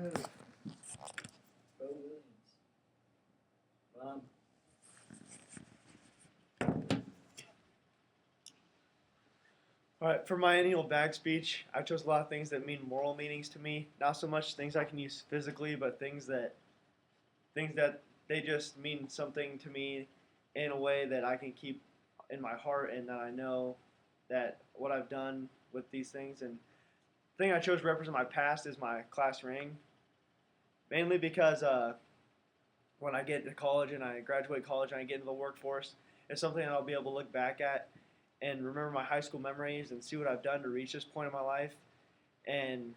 Bo Williams. All right, for my annual bag speech, I chose a lot of things that mean moral meanings to me. Not so much things I can use physically, but things that they just mean something to me in a way that I can keep in my heart, and that I know that what I've done with these things. And the thing I chose to represent my past is my class ring, mainly because when I get to college and I graduate college and I get into the workforce, it's something that I'll be able to look back at and remember my high school memories and see what I've done to reach this point in my life. And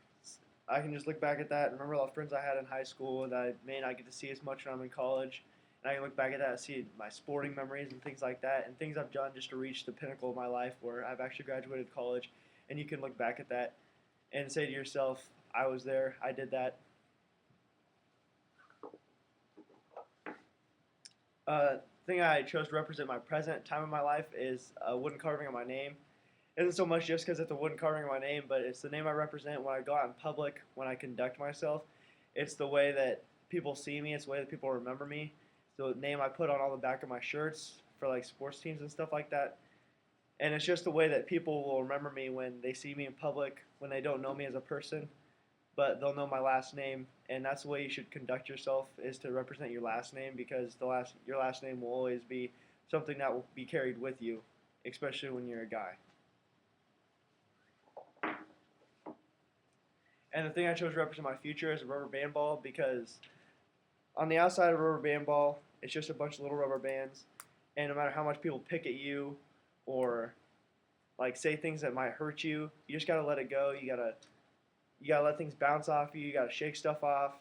I can just look back at that and remember all the friends I had in high school that I may not get to see as much when I'm in college. And I can look back at that and see my sporting memories and things like that, and things I've done just to reach the pinnacle of my life where I've actually graduated college. And you can look back at that and say to yourself, I was there, I did that. Thing I chose to represent my present time in my life is a wooden carving of my name. It isn't so much just because it's a wooden carving of my name, but it's the name I represent when I go out in public, when I conduct myself. It's the way that people see me. It's the way that people remember me. So the name I put on all the back of my shirts for like sports teams and stuff like that. And it's just the way that people will remember me when they see me in public, when they don't know me as a person, but they'll know my last name. And that's the way you should conduct yourself, is to represent your last name, because your last name will always be something that will be carried with you, especially when you're a guy. And the thing I chose to represent my future is a rubber band ball, because on the outside of a rubber band ball, it's just a bunch of little rubber bands. And no matter how much people pick at you or like say things that might hurt you, you just gotta let it go. You gotta let things bounce off you. You gotta shake stuff off.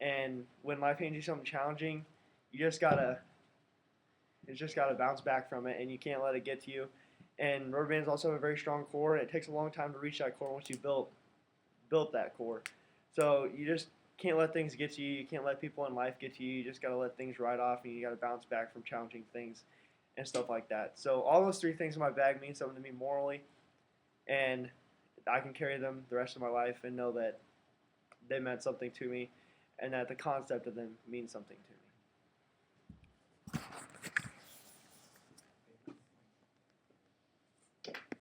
And when life hands you something challenging, you just gotta bounce back from it, and you can't let it get to you. And rubber bands also have a very strong core, and it takes a long time to reach that core once you built that core. So you just can't let things get to you. You can't let people in life get to you. You just got to let things ride off, and you got to bounce back from challenging things and stuff like that. So all those three things in my bag mean something to me morally, and I can carry them the rest of my life and know that they meant something to me, and that the concept of them means something to me.